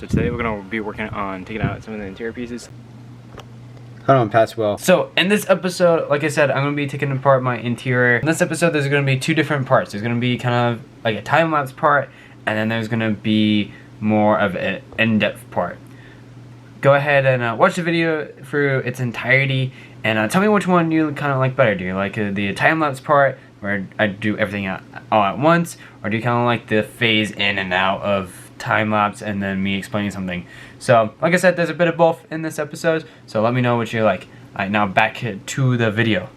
So today we're going to be working on taking out some of the interior pieces. Hold on, pass well. So in this episode, like I said, I'm going to be taking apart my interior. In this episode, there's going to be two different parts. There's going to be kind of like a time-lapse part, and then there's going to be more of an in-depth part. Go ahead and watch the video through its entirety, and tell me which one you kind of like better. Do you like the time-lapse part, where I do everything all at once, or do you kind of like the phase in and out of time-lapse and then me explaining something? So, like I said, there's a bit of both in this episode, so let me know what you like. Alright, now back to the video.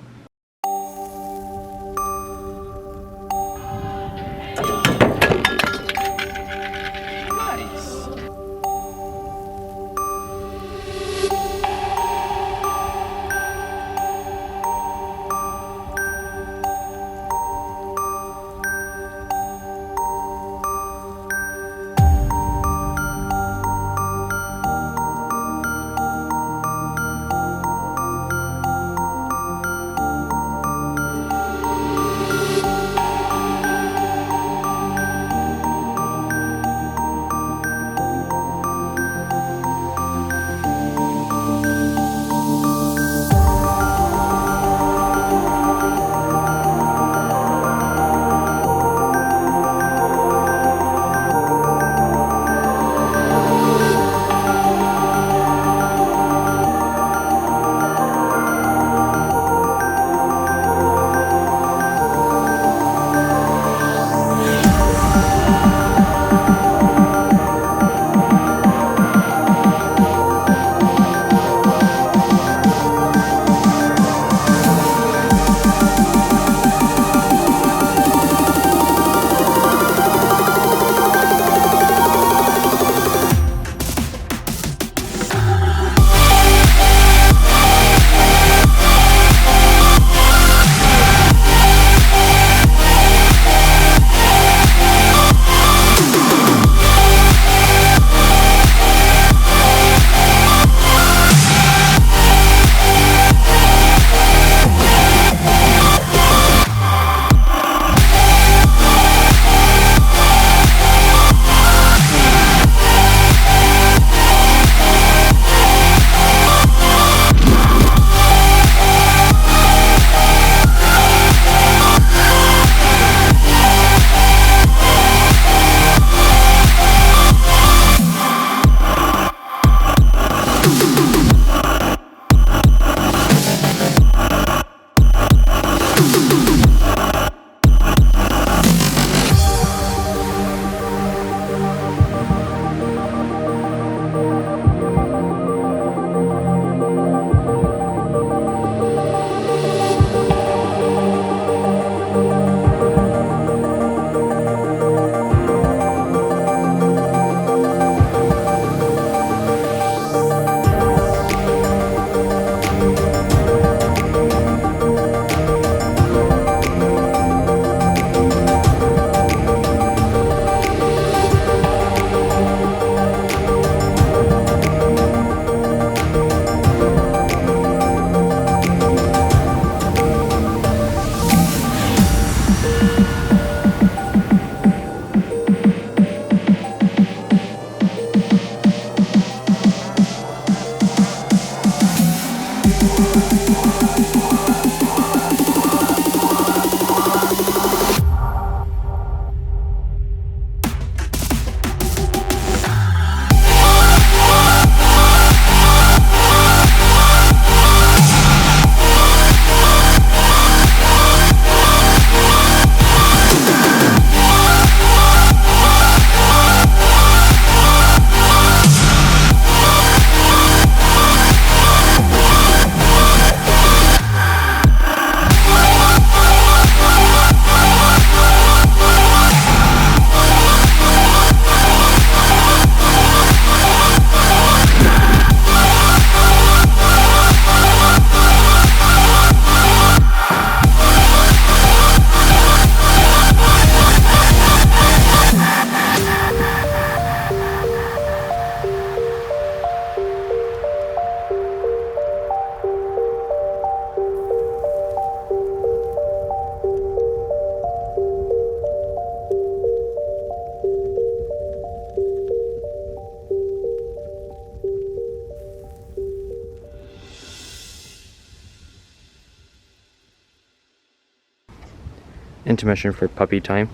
intermission for puppy time.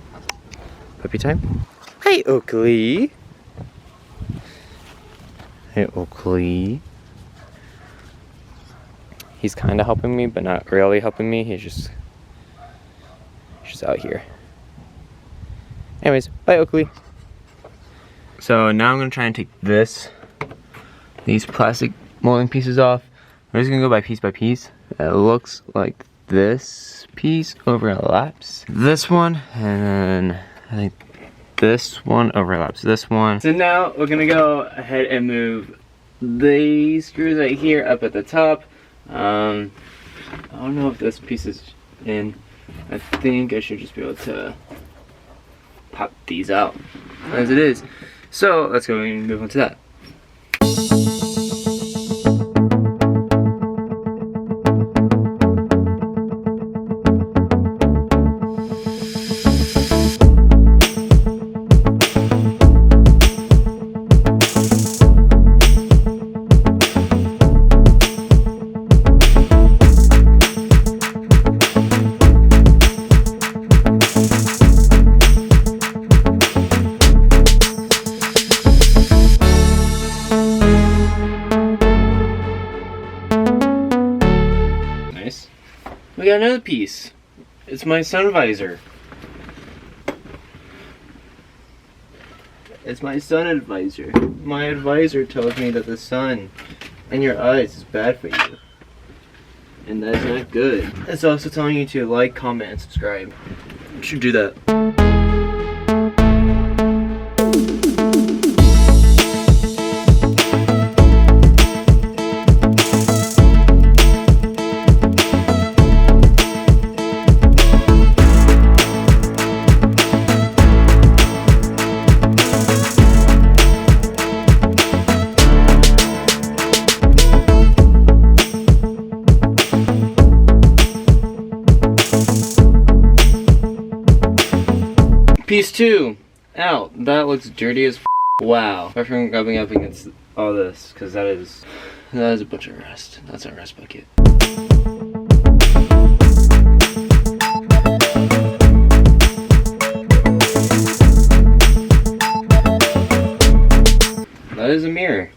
Puppy time? Hi, Oakley. Hey, Oakley. He's kind of helping me, but not really helping me. He's just out here. Anyways, bye, Oakley. So now I'm gonna try and take these plastic molding pieces off. I'm just gonna go by piece. It looks like this piece overlaps this one, and then I think this one overlaps this one. So now we're gonna go ahead and move these screws right here up at the top. I don't know if this piece is in. I think I should just be able to pop these out as it is. So let's go and move on to that. We got another piece. It's my sun visor. It's my sun advisor. My advisor tells me that the sun in your eyes is bad for you. And that's not good. It's also telling you to like, comment, and subscribe. You should do that. Piece 2 out. That looks dirty as f. Wow. Apart from rubbing up against all this, because that is a bunch of rust. That's a rust bucket. That is a mirror.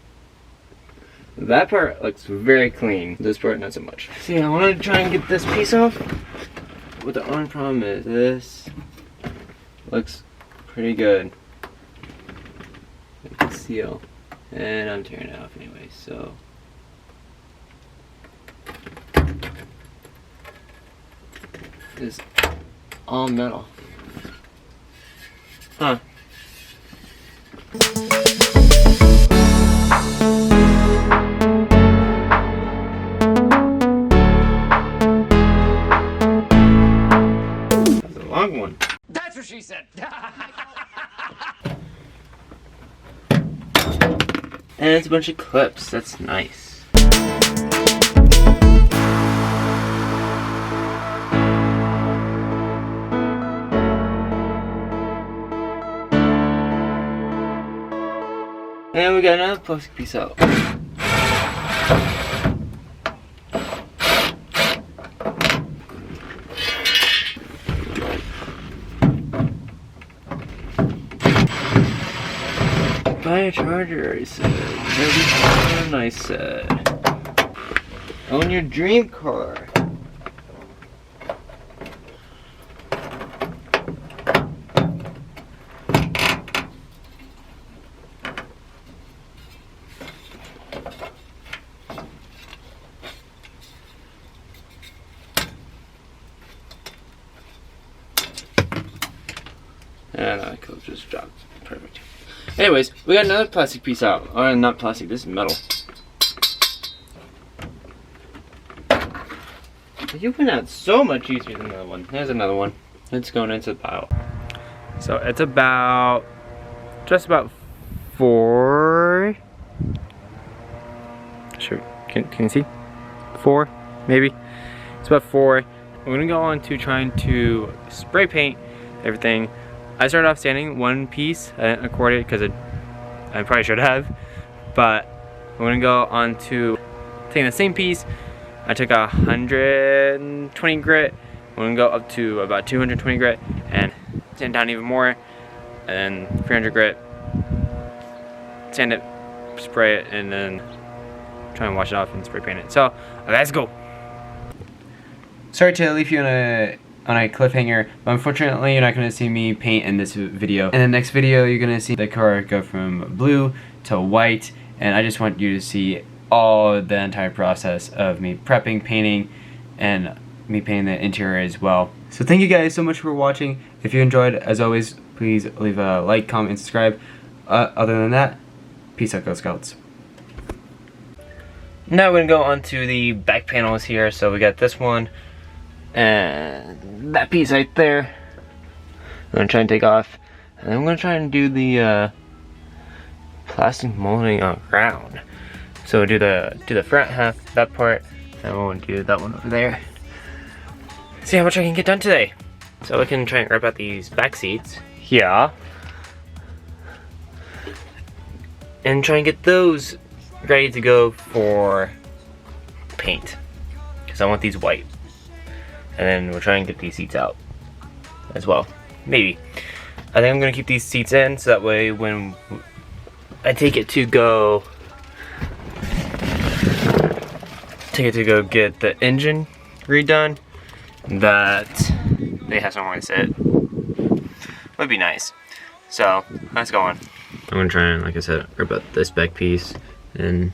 That part looks very clean. This part not so much. See, I want to try and get this piece off. What the only problem is, this looks pretty good. I can seal. And I'm tearing it off anyway, so. It's all metal. Huh. That's a long one. That's what she said. And it's a bunch of clips. That's nice. And we got another plastic piece out. Buy a charger, I said. Every time I said. Own your dream car. And I could just drop. Perfect. Anyways, we got another plastic piece out. Oh, not plastic, this is metal. You went out so much easier than the other one. There's another one. It's going into the pile. So it's about, just about 4. Sure, can you see? 4, maybe. It's about 4. We're gonna go on to trying to spray paint everything. I started off sanding one piece. I didn't record it because I probably should have, but we're gonna go on to taking the same piece. I took 120 grit we're gonna go up to about 220 grit and sand down even more, and then 300 grit, sand it, spray it, and then try and wash it off and spray paint it. So let's go. Sorry to leave you on a cliffhanger, but unfortunately you're not going to see me paint in this video. In the next video you're going to see the car go from blue to white, and I just want you to see all the entire process of me prepping, painting, and me painting the interior as well. So thank you guys so much for watching. If you enjoyed, as always, please leave a like, comment, and subscribe. Other than that, peace out, Girl Scouts. Now we're gonna go on to the back panels here. So we got this one and that piece right there. I'm gonna try and take off, and then I'm gonna try and do the plastic molding on ground. So do the front half, that part, and we'll do that one over there. See how much I can get done today. So I can try and rip out these back seats here and try and get those ready to go for paint, because I want these white. And then we'll try and get these seats out as well. Maybe. I think I'm gonna keep these seats in, so that way when I take it to go get the engine redone, that they have somewhere to sit. Would be nice. So let's go on. I'm gonna try and, like I said, rip out this back piece and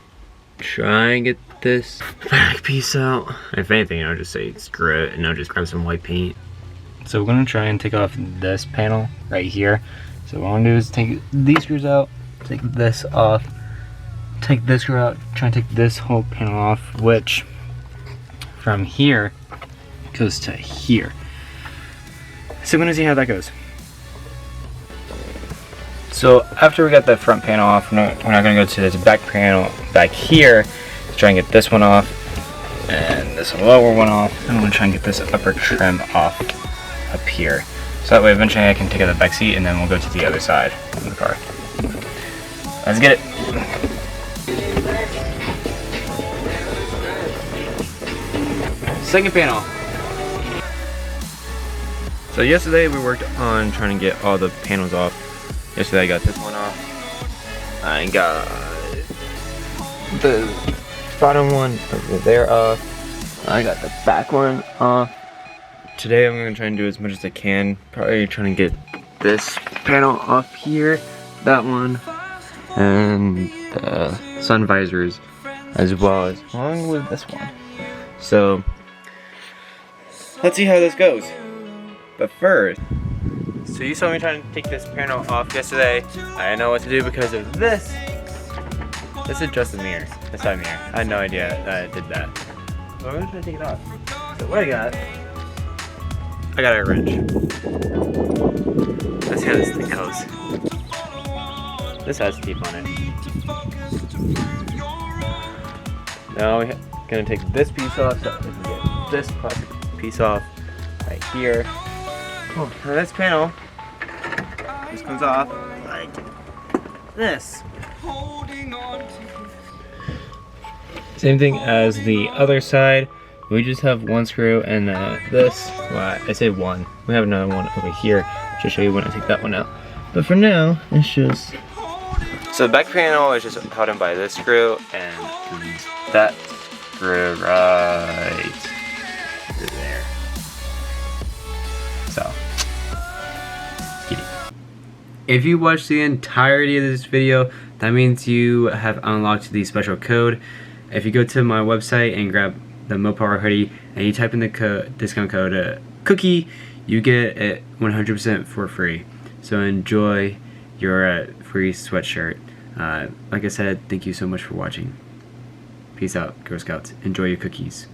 try and get this back piece out. If anything, I'll just say screw it and I'll just grab some white paint. So we're gonna try and take off this panel right here. So what I'm gonna do is take these screws out, take this off, take this screw out, try and take this whole panel off, which from here goes to here. So we're gonna see how that goes. So after we got the front panel off, we're not gonna go to this back panel back here to try and get this one off and this lower one off. I'm gonna try and get this upper trim off up here. So that way eventually I can take out the back seat and then we'll go to the other side of the car. Let's get it. Second panel. So yesterday we worked on trying to get all the panels off. Yesterday I got this one off. I got the bottom one over there off. I got the back one off. Today I'm gonna try and do as much as I can. Probably trying to get this panel off here, that one, and the sun visors as well as along with this one. So let's see how this goes. But first, so you saw me trying to take this panel off yesterday. I didn't know what to do because of this. This is just a mirror, the side mirror. I had no idea that I did that. So I'm gonna try to take it off. So what I got a wrench. Let's see how this thing goes. This has teeth on it. Now we're gonna take this piece off so we can get this plastic piece off right here. Oh, now this panel just comes off like this. Same thing as the other side. We just have one screw and this. Well, I say one. We have another one over here. I'll show you when I take that one out. But for now, it's just. So the back panel is just held in by this screw and that screw right there. So. If you watched the entirety of this video, that means you have unlocked the special code. If you go to my website and grab the Mopar hoodie and you type in the discount code cookie, you get it 100% for free. So enjoy your free sweatshirt. Like I said, thank you so much for watching. Peace out, Girl Scouts. Enjoy your cookies.